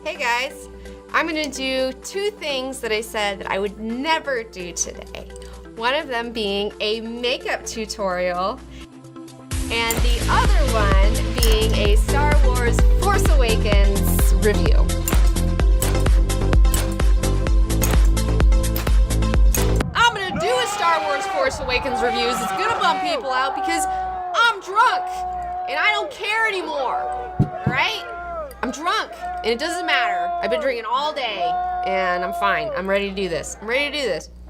Hey guys, I'm gonna do two things that I said that I would never do today. One of them being a makeup tutorial, and the other one being a Star Wars Force Awakens review. I'm gonna do a Star Wars Force Awakens review. It's gonna bum people out because I'm drunk and I don't care anymore, all right? I'm drunk, and it doesn't matter. I've been drinking all day, and I'm fine. I'm ready to do this.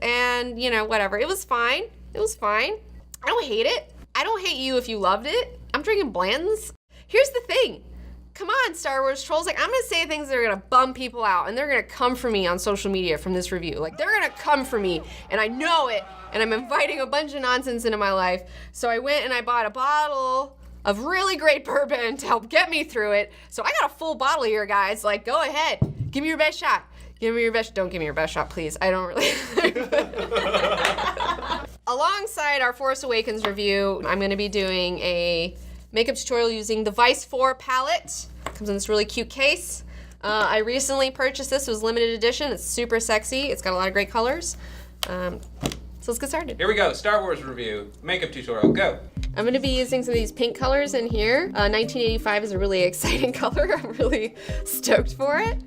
And, you know, whatever. It was fine. I don't hate it. I don't hate you if you loved it. I'm drinking Blanton's. Here's the thing. Come on, Star Wars trolls. Like, I'm gonna say things that are gonna bum people out, and they're gonna come for me on social media from this review. Like, they're gonna come for me, and I know it, and I'm inviting a bunch of nonsense into my life. So I went and I bought a bottle of really great bourbon to help get me through it. So I got a full bottle here, guys. Like, go ahead. Give me your best shot. Don't give me your best shot, please. I don't really. Alongside our Force Awakens review, I'm gonna be doing a makeup tutorial using the Vice 4 palette. Comes in this really cute case. I recently purchased this. It was limited edition. It's super sexy. It's got a lot of great colors. So let's get started. Here we go, Star Wars review, makeup tutorial, go. I'm gonna be using some of these pink colors in here. 1985 is a really exciting color. I'm really stoked for it.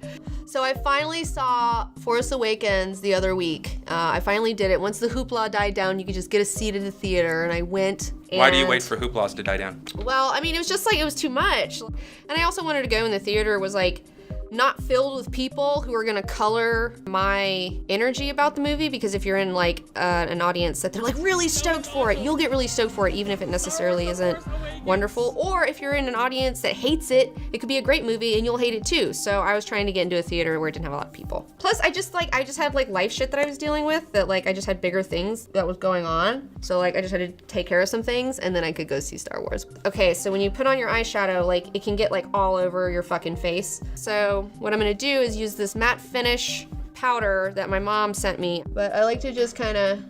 So I finally saw Force Awakens the other week. I finally did it. Once the hoopla died down, you could just get a seat at the theater, and I went. Why do you wait for hooplas to die down? Well, I mean, it was just like, it was too much. And I also wanted to go in the theater was like, not filled with people who are gonna color my energy about the movie, because if you're in like an audience that they're like really stoked for it, you'll get really stoked for it even if it necessarily isn't wonderful. Or if you're in an audience that hates it, it could be a great movie and you'll hate it too. So I was trying to get into a theater where it didn't have a lot of people. Plus I just had like life shit that I was dealing with, that like I just had bigger things that was going on. So like I just had to take care of some things and then I could go see Star Wars. Okay, so when you put on your eyeshadow, like it can get like all over your fucking face. So what I'm gonna do is use this matte finish powder that my mom sent me, but I like to just kind of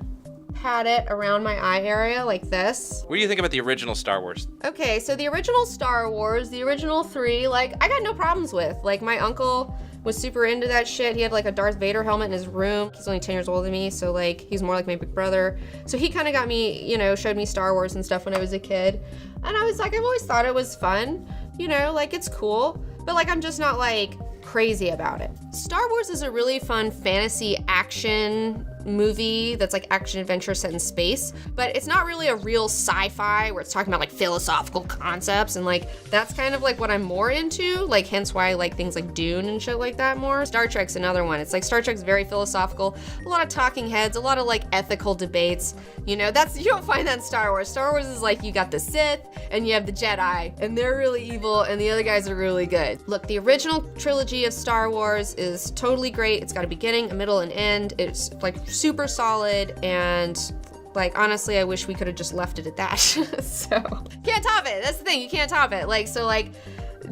pat it around my eye area like this. What do you think about the original Star Wars? Okay, so the original Star Wars, the original 3, like I got no problems with. Like my uncle was super into that shit. He had like a Darth Vader helmet in his room. He's only 10 years older than me, so like he's more like my big brother. So he kind of got me, you know, showed me Star Wars and stuff when I was a kid. And I was like, I've always thought it was fun, you know, like it's cool, but like I'm just not like crazy about it. Star Wars is a really fun fantasy action movie that's like action adventure set in space, but it's not really a real sci-fi where it's talking about like philosophical concepts, and like that's kind of like what I'm more into, like hence why I like things like Dune and shit like that more. Star Trek's another one. It's like Star Trek's very philosophical, a lot of talking heads, a lot of like ethical debates, you know, you don't find that in Star Wars. Star Wars is like you got the Sith and you have the Jedi and they're really evil and the other guys are really good. Look, the original trilogy of Star Wars is totally great. It's got a beginning, a middle, and end. It's like super solid, and like honestly I wish we could have just left it at that. So can't top it. That's the thing, you can't top it. Like, so like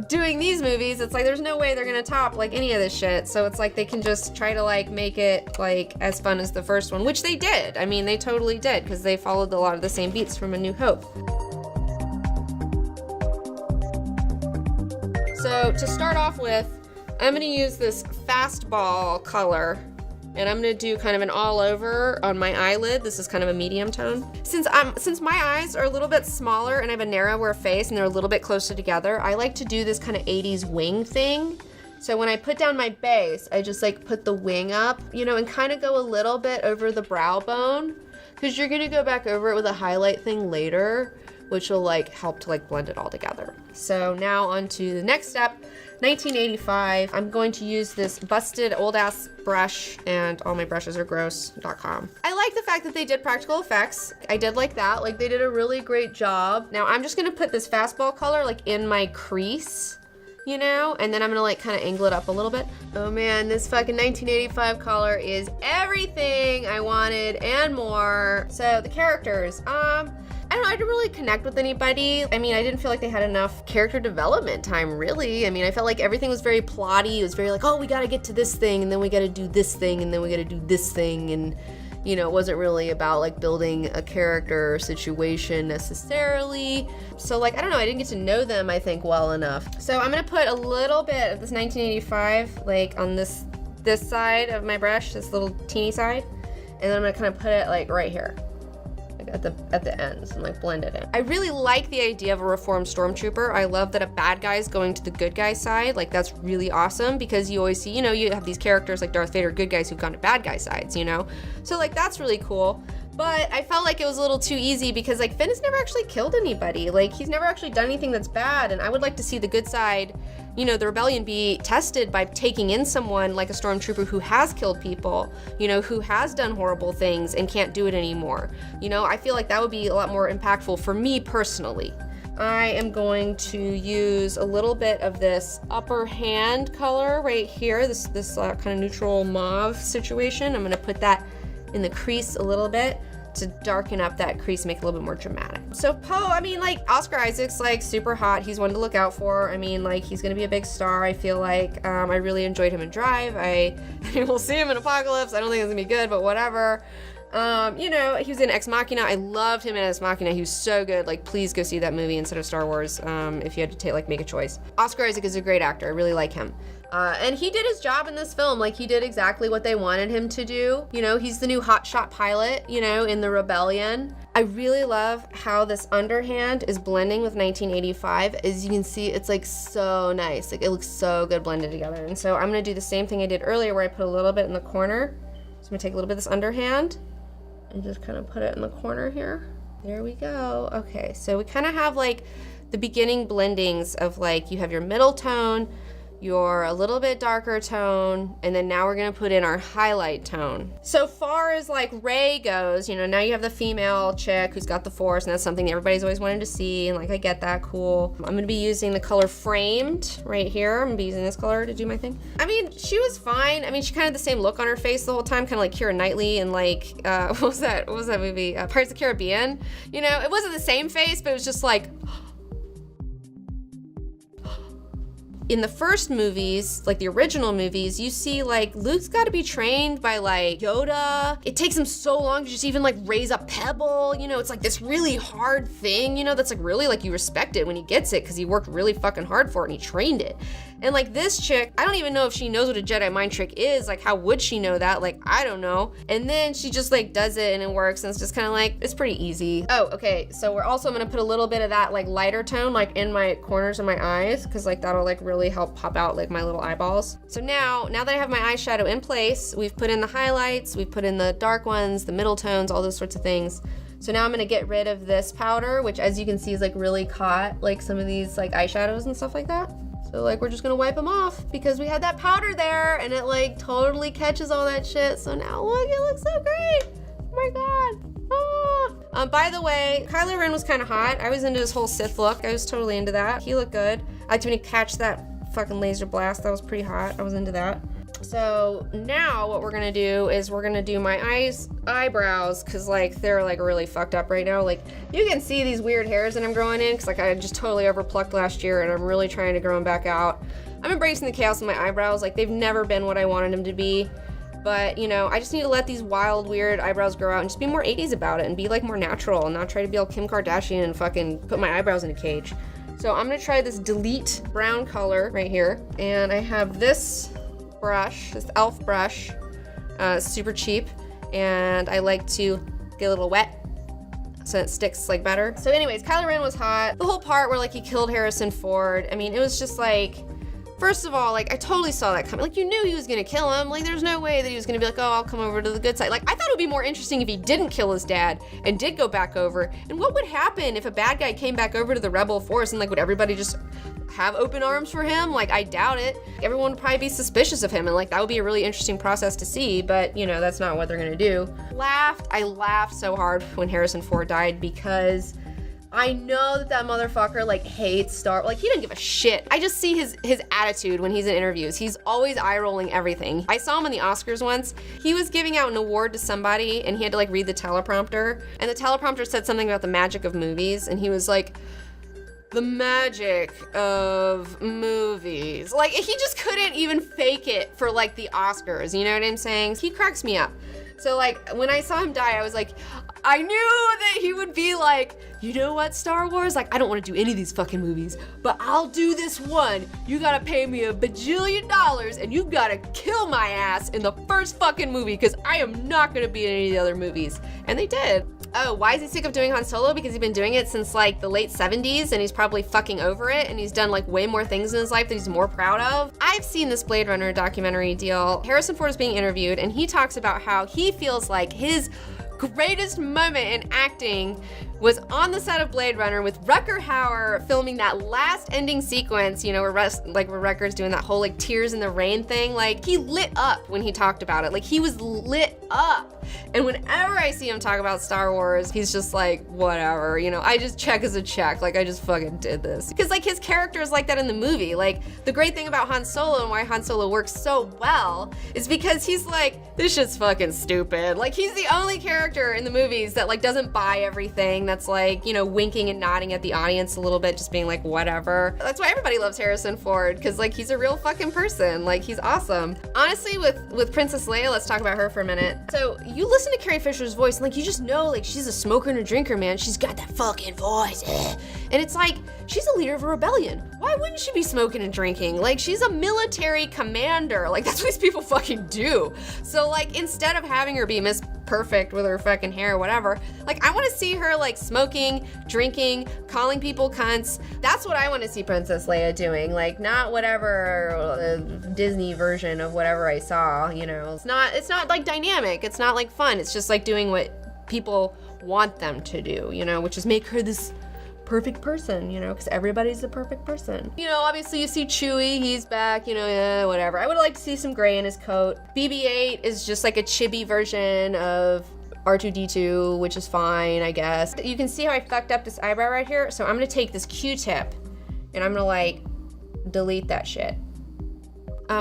doing these movies, it's like there's no way they're gonna top like any of this shit. So it's like they can just try to like make it like as fun as the first one, which they did. I mean, they totally did, because they followed a lot of the same beats from A New Hope. So to start off with, I'm gonna use this fastball color, and I'm gonna do kind of an all over on my eyelid. This is kind of a medium tone. Since my eyes are a little bit smaller and I have a narrower face and they're a little bit closer together, I like to do this kind of 80s wing thing. So when I put down my base, I just like put the wing up, you know, and kind of go a little bit over the brow bone, because you're gonna go back over it with a highlight thing later, which will like help to like blend it all together. So now on to the next step. 1985, I'm going to use this busted old ass brush, and all my brushes are gross.com. I like the fact that they did practical effects. I did like that, like they did a really great job. Now I'm just gonna put this fastball color like in my crease, you know, and then I'm gonna like kind of angle it up a little bit. Oh man, this fucking 1985 color is everything I wanted and more. So the characters, I don't know, I didn't really connect with anybody. I mean, I didn't feel like they had enough character development time, really. I mean, I felt like everything was very plotty. It was very like, oh, we gotta get to this thing, and then we gotta do this thing, and then we gotta do this thing, and You know, it wasn't really about like building a character or situation necessarily. So like, I don't know, I didn't get to know them, I think, well enough. So I'm gonna put a little bit of this 1985 like on this side of my brush, this little teeny side, and then I'm gonna kind of put it like right here. At the ends and like blend it in. I really like the idea of a reformed stormtrooper. I love that a bad guy is going to the good guy side. Like that's really awesome because you always see, you know, you have these characters like Darth Vader, good guys who've gone to bad guy sides, you know? So like that's really cool. But I felt like it was a little too easy because like Finn has never actually killed anybody. Like he's never actually done anything that's bad, and I would like to see the good side, you know, the rebellion be tested by taking in someone like a stormtrooper who has killed people, you know, who has done horrible things and can't do it anymore. You know, I feel like that would be a lot more impactful for me personally. I am going to use a little bit of this upper hand color right here, this kind of neutral mauve situation. I'm gonna put that in the crease a little bit to darken up that crease, make it a little bit more dramatic. So Poe, I mean, like Oscar Isaac's like super hot. He's one to look out for. I mean, like he's gonna be a big star. I feel like I really enjoyed him in Drive. We'll see him in Apocalypse. I don't think it's gonna be good, but whatever. You know, he was in Ex Machina. I loved him in Ex Machina. He was so good. Like, please go see that movie instead of Star Wars. If you had to make a choice. Oscar Isaac is a great actor. I really like him. And he did his job in this film. Like, he did exactly what they wanted him to do. You know, he's the new hotshot pilot, you know, in the Rebellion. I really love how this underhand is blending with 1985. As you can see, it's like so nice. Like, it looks so good blended together. And so I'm gonna do the same thing I did earlier where I put a little bit in the corner. So I'm gonna take a little bit of this underhand and just kind of put it in the corner here. There we go. Okay, so we kind of have like the beginning blendings of like, you have your middle tone, your a little bit darker tone, and then now we're gonna put in our highlight tone. So far as like Rey goes, you know, now you have the female chick who's got the Force, and that's something that everybody's always wanted to see, and like I get that, cool. I'm gonna be using the color Framed right here. I'm gonna be using this color to do my thing. I mean, she was fine. I mean, she kind of had the same look on her face the whole time, kind of like Keira Knightley and like, what was that movie? Pirates of the Caribbean. You know, it wasn't the same face, but it was just like, in the first movies, like the original movies, you see like Luke's got to be trained by like Yoda. It takes him so long to just even like raise a pebble. You know, it's like this really hard thing, you know, that's like really like you respect it when he gets it because he worked really fucking hard for it and he trained it. And like this chick, I don't even know if she knows what a Jedi mind trick is. Like, how would she know that? Like, I don't know. And then she just like does it and it works, and it's just kind of like, it's pretty easy. Oh, okay. So we're also gonna put a little bit of that like lighter tone like in my corners of my eyes, because like that'll like really help pop out like my little eyeballs. So now that I have my eyeshadow in place, we've put in the highlights, we've put in the dark ones, the middle tones, all those sorts of things. So now I'm gonna get rid of this powder, which as you can see is like really caught like some of these like eyeshadows and stuff like that. So like we're just gonna wipe them off because we had that powder there and it like totally catches all that shit. So now look, it looks so great. Oh my God. Ah. By the way, Kylo Ren was kind of hot. I was into his whole Sith look. I was totally into that. He looked good. I liked when he catch that fucking laser blast. That was pretty hot. I was into that. So now what we're gonna do is we're gonna do my eyebrows, because like they're like really fucked up right now. Like you can see these weird hairs that I'm growing in because like I just totally overplucked last year and I'm really trying to grow them back out. I'm embracing the chaos in my eyebrows. Like they've never been what I wanted them to be, but you know, I just need to let these wild weird eyebrows grow out and just be more 80s about it and be like more natural and not try to be all Kim Kardashian and fucking put my eyebrows in a cage. So I'm gonna try this Delete brown color right here, and I have this brush, this e.l.f. brush, super cheap, and I like to get a little wet so it sticks like better. So anyways, Kylo Ren was hot. The whole part where like he killed Harrison Ford, I mean, it was just like, first of all, like I totally saw that coming. Like you knew he was gonna kill him. Like there's no way that he was gonna be like, oh, I'll come over to the good side. Like I thought it would be more interesting if he didn't kill his dad and did go back over. And what would happen if a bad guy came back over to the Rebel Force and like would everybody just have open arms for him? Like I doubt it. Everyone would probably be suspicious of him, and like that would be a really interesting process to see, but you know, that's not what they're gonna do. I laughed so hard when Harrison Ford died because I know that motherfucker like hates Star, like he didn't give a shit. I just see his attitude when he's in interviews. He's always eye rolling everything. I saw him in the Oscars once. He was giving out an award to somebody and he had to like read the teleprompter, and the teleprompter said something about the magic of movies, and he was like, the magic of movies. Like he just couldn't even fake it for like the Oscars, you know what I'm saying? He cracks me up. So like when I saw him die, I was like, I knew that he would be like, you know what, Star Wars? Like, I don't want to do any of these fucking movies, but I'll do this one. You gotta pay me $1 bajillion and you gotta kill my ass in the first fucking movie because I am not gonna be in any of the other movies. And they did. Oh, why is he sick of doing Han Solo? Because he's been doing it since like the late 70s and he's probably fucking over it and he's done like way more things in his life that he's more proud of. I've seen this Blade Runner documentary deal. Harrison Ford is being interviewed and he talks about how he feels like his greatest moment in acting was on the set of Blade Runner with Rutger Hauer filming that last ending sequence, you know, where Rutger's doing that whole like tears in the rain thing. Like he lit up when he talked about it. Like he was lit up. And whenever I see him talk about Star Wars, he's just like, whatever, you know, I just check as a check. Like I just fucking did this. Because like his character is like that in the movie. Like the great thing about Han Solo and why Han Solo works so well is because he's like, this shit's fucking stupid. Like he's the only character in the movies that like doesn't buy everything, that's like, you know, winking and nodding at the audience a little bit, just being like, whatever. That's why everybody loves Harrison Ford, because like he's a real fucking person. Like he's awesome. Honestly, with Princess Leia, let's talk about her for a minute. So you listen to Carrie Fisher's voice and like you just know like she's a smoker and a drinker, man. She's got that fucking voice. And it's like, she's a leader of a rebellion. Why wouldn't she be smoking and drinking? Like she's a military commander. Like that's what these people fucking do. So like instead of having her be Miss Perfect with her fucking hair or whatever, like I want to see her like smoking, drinking, calling people cunts. That's what I want to see Princess Leia doing. Like not whatever Disney version of whatever I saw, you know. It's not like dynamic. It's not like fun. It's just like doing what people want them to do, you know, which is make her this perfect person, you know, because everybody's the perfect person. You know, obviously you see Chewie, he's back, you know, yeah, whatever. I would like to see some gray in his coat. BB-8 is just like a chibi version of R2-D2, which is fine, I guess. You can see how I fucked up this eyebrow right here, so I'm gonna take this Q-tip and I'm gonna like delete that shit.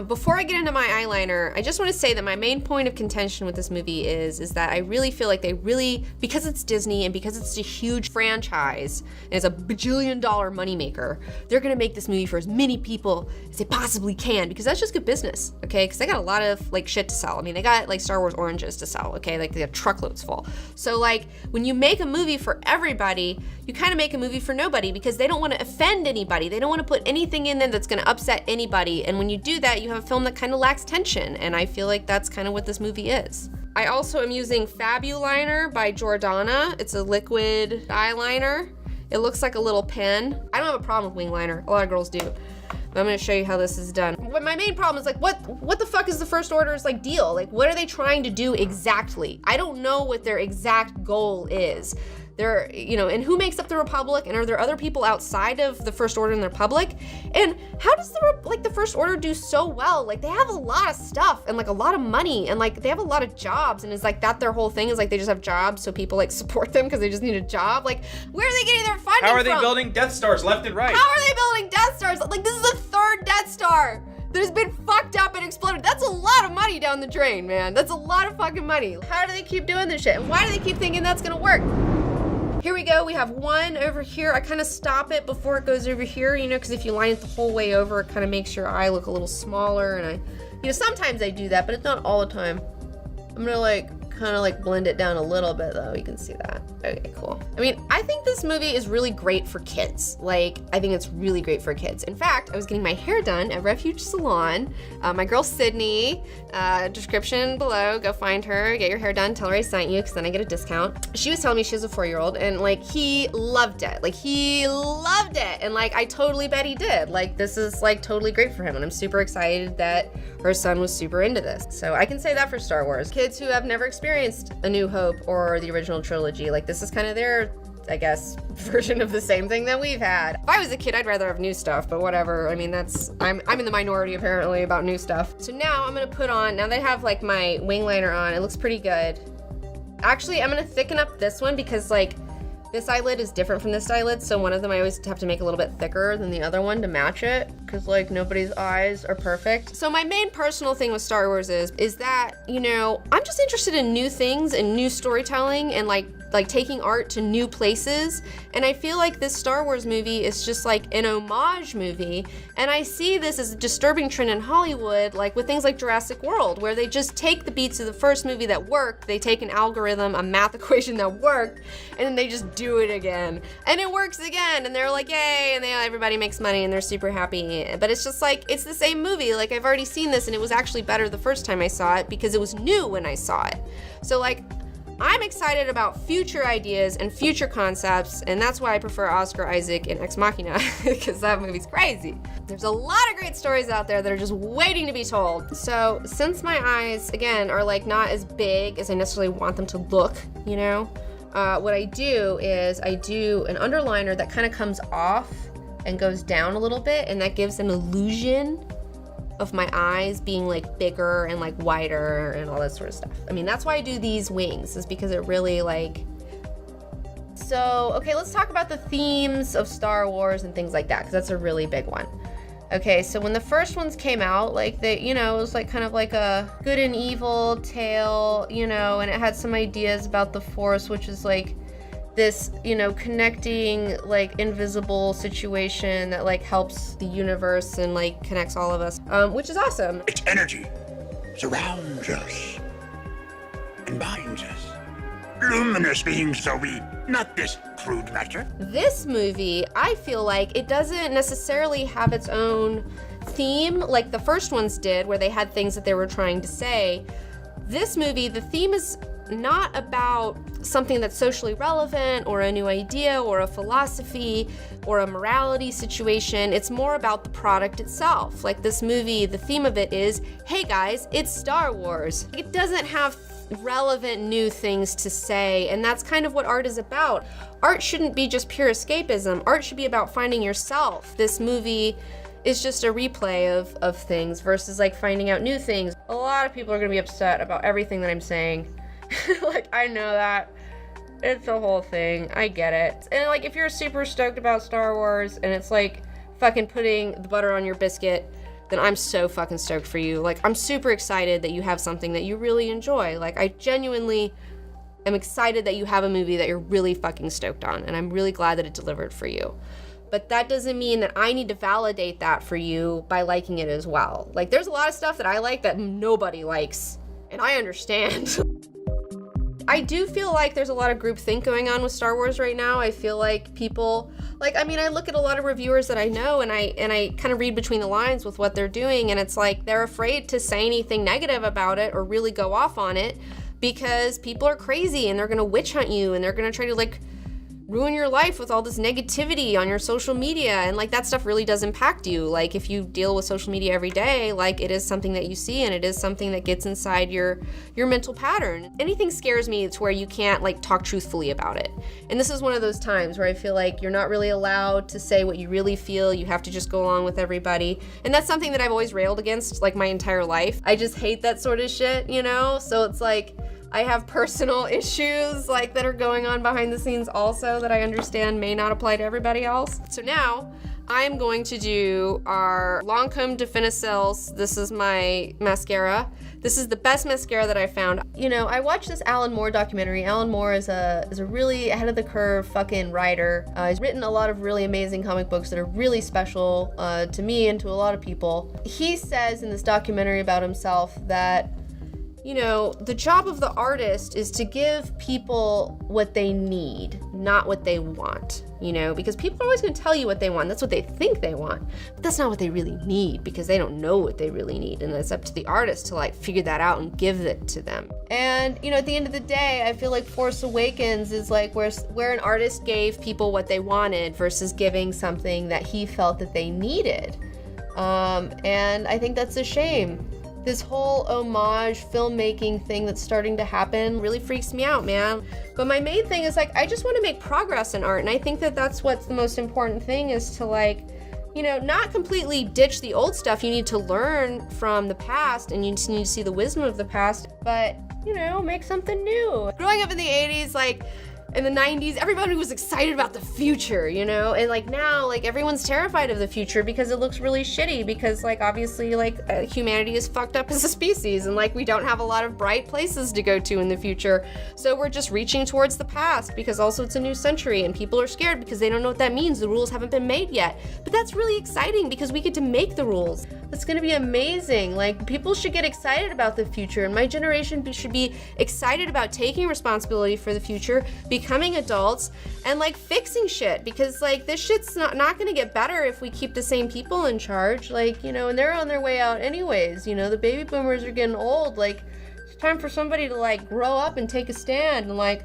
Before I get into my eyeliner, I just want to say that my main point of contention with this movie is that I really feel like they really, because it's Disney and because it's a huge franchise and it's a bajillion dollar moneymaker, they're gonna make this movie for as many people as they possibly can, because that's just good business, okay? Because they got a lot of like shit to sell. I mean, they got like Star Wars oranges to sell, okay? Like they have truckloads full. So like when you make a movie for everybody, you kind of make a movie for nobody, because they don't want to offend anybody. They don't want to put anything in there that's gonna upset anybody. And when you do that, you have a film that kind of lacks tension, and I feel like that's kind of what this movie is. I also am using Fabuliner by Jordana. It's a liquid eyeliner. It looks like a little pen. I don't have a problem with wing liner. A lot of girls do. But I'm gonna show you how this is done. But my main problem is like, what the fuck is the First Order's like deal? Like, what are they trying to do exactly? I don't know what their exact goal is. They're, you know, and who makes up the Republic, and are there other people outside of the First Order in the Republic? And how does the First Order do so well? Like they have a lot of stuff and like a lot of money and like they have a lot of jobs, and is like that their whole thing is like they just have jobs so people like support them because they just need a job? Like where are they getting their funding from? How are they building Death Stars left and right? How are they building Death Stars? Like this is the third Death Star that has been fucked up and exploded. That's a lot of money down the drain, man. That's a lot of fucking money. How do they keep doing this shit? And why do they keep thinking that's gonna work? Here we go, we have one over here. I kind of stop it before it goes over here, you know, because if you line it the whole way over, it kind of makes your eye look a little smaller, and you know, sometimes I do that, but it's not all the time. I'm gonna like, kind of like blend it down a little bit though, you can see that. Okay, cool. I mean, I think this movie is really great for kids. Like, I think it's really great for kids. In fact, I was getting my hair done at Refuge Salon. My girl Sydney, description below, go find her, get your hair done, tell her I sent you, because then I get a discount. She was telling me she has a 4-year-old, and like, he loved it. Like, he loved it, and like, I totally bet he did. Like, this is like totally great for him, and I'm super excited that her son was super into this. So I can say that for Star Wars. Kids who have never experienced A New Hope or the original trilogy, like this is kind of their, I guess, version of the same thing that we've had. If I was a kid, I'd rather have new stuff, but whatever. I mean, I'm in the minority apparently about new stuff. So now I'm gonna put on, now that I have like my wing liner on, it looks pretty good. Actually, I'm gonna thicken up this one because like this eyelid is different from this eyelid, so one of them I always have to make a little bit thicker than the other one to match it, because like nobody's eyes are perfect. So my main personal thing with Star Wars is that, you know, I'm just interested in new things and new storytelling and like like taking art to new places. And I feel like this Star Wars movie is just like an homage movie. And I see this as a disturbing trend in Hollywood, like with things like Jurassic World, where they just take the beats of the first movie that worked, they take an algorithm, a math equation that worked, and then they just do it again. And it works again, and they're like, yay, and everybody makes money and they're super happy. But it's just like, it's the same movie. Like, I've already seen this, and it was actually better the first time I saw it because it was new when I saw it. So like, I'm excited about future ideas and future concepts, and that's why I prefer Oscar Isaac in Ex Machina, because that movie's crazy. There's a lot of great stories out there that are just waiting to be told. So since my eyes, again, are like not as big as I necessarily want them to look, you know, what I do is I do an underliner that kind of comes off and goes down a little bit, and that gives an illusion of my eyes being like bigger and like wider and all that sort of stuff. I mean, that's why I do these wings, is because it really like... So, okay, let's talk about the themes of Star Wars and things like that, because that's a really big one. Okay, so when the first ones came out, like they, you know, it was like kind of like a good and evil tale, you know, and it had some ideas about the Force, which is like this, you know, connecting like invisible situation that like helps the universe and like connects all of us, which is awesome. Its energy surrounds us and binds us. Luminous beings so we, not this crude matter. This movie, I feel like it doesn't necessarily have its own theme like the first ones did, where they had things that they were trying to say. This movie, the theme is not about something that's socially relevant or a new idea or a philosophy or a morality situation. It's more about the product itself. Like this movie, the theme of it is, hey guys, it's Star Wars. It doesn't have relevant new things to say, and that's kind of what art is about. Art shouldn't be just pure escapism. Art should be about finding yourself. This movie is just a replay of things versus like finding out new things. A lot of people are gonna be upset about everything that I'm saying. Like, I know that. It's a whole thing. I get it. And like, if you're super stoked about Star Wars and it's like fucking putting the butter on your biscuit, then I'm so fucking stoked for you. Like, I'm super excited that you have something that you really enjoy. Like, I genuinely am excited that you have a movie that you're really fucking stoked on, and I'm really glad that it delivered for you. But that doesn't mean that I need to validate that for you by liking it as well. Like, there's a lot of stuff that I like that nobody likes, and I understand. I do feel like there's a lot of groupthink going on with Star Wars right now. I feel like people, like, I mean, I look at a lot of reviewers that I know, and I kind of read between the lines with what they're doing, and it's like they're afraid to say anything negative about it or really go off on it because people are crazy and they're gonna witch hunt you and they're gonna try to like ruin your life with all this negativity on your social media, and like that stuff really does impact you. Like, if you deal with social media every day, like it is something that you see, and it is something that gets inside your mental pattern. Anything scares me to where you can't like talk truthfully about it. And this is one of those times where I feel like you're not really allowed to say what you really feel. You have to just go along with everybody. And that's something that I've always railed against like my entire life. I just hate that sort of shit, you know? So it's like, I have personal issues like that are going on behind the scenes also that I understand may not apply to everybody else. So now I'm going to do our Lancome Definicils. This is my mascara. This is the best mascara that I found. You know, I watched this Alan Moore documentary. Alan Moore is a really ahead of the curve fucking writer. He's written a lot of really amazing comic books that are really special to me and to a lot of people. He says in this documentary about himself that, you know, the job of the artist is to give people what they need, not what they want, you know, because people are always going to tell you what they want. That's what they think they want, but that's not what they really need because they don't know what they really need. And it's up to the artist to like figure that out and give it to them. And, you know, at the end of the day, I feel like Force Awakens is like where an artist gave people what they wanted versus giving something that he felt that they needed. And I think that's a shame. This whole homage filmmaking thing that's starting to happen really freaks me out, man. But my main thing is like, I just want to make progress in art. And I think that that's what's the most important thing, is to like, you know, not completely ditch the old stuff. You need to learn from the past and you just need to see the wisdom of the past, but, you know, make something new. Growing up in the 80s, like, in the 90s, everybody was excited about the future, you know? And like now, like everyone's terrified of the future because it looks really shitty because like obviously like humanity is fucked up as a species and like we don't have a lot of bright places to go to in the future. So we're just reaching towards the past because also it's a new century and people are scared because they don't know what that means. The rules haven't been made yet. But that's really exciting because we get to make the rules. That's gonna be amazing. Like people should get excited about the future and my generation should be excited about taking responsibility for the future, becoming adults and like fixing shit because like this shit's not gonna get better if we keep the same people in charge, like, you know, and they're on their way out anyways, you know, the baby boomers are getting old, like it's time for somebody to like grow up and take a stand and like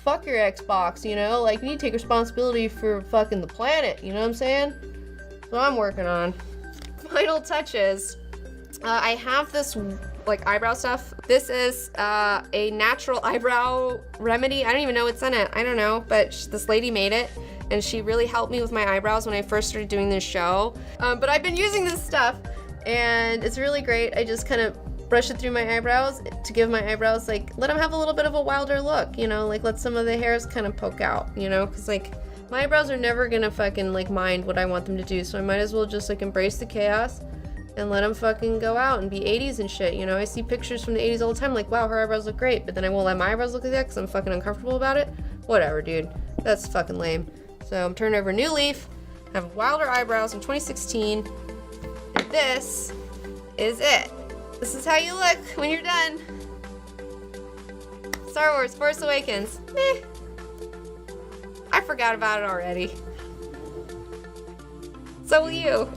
fuck your Xbox, you know, like you need to take responsibility for fucking the planet, you know what I'm saying? That's what I'm working on. Final touches. I have this like eyebrow stuff. This is a natural eyebrow remedy. I don't even know what's in it. I don't know, but this lady made it and she really helped me with my eyebrows when I first started doing this show. But I've been using this stuff and it's really great. I just kind of brush it through my eyebrows to give my eyebrows, like, let them have a little bit of a wilder look, you know, like let some of the hairs kind of poke out, you know, because like my eyebrows are never gonna fucking like mind what I want them to do, so I might as well just like embrace the chaos and let them fucking go out and be 80s and shit, you know? I see pictures from the 80s all the time, like, wow, her eyebrows look great, but then I won't let my eyebrows look like that because I'm fucking uncomfortable about it. Whatever, dude. That's fucking lame. So I'm turning over a new leaf. I have wilder eyebrows from 2016, and this is it. This is how you look when you're done. Star Wars Force Awakens. Meh. I forgot about it already. So will you.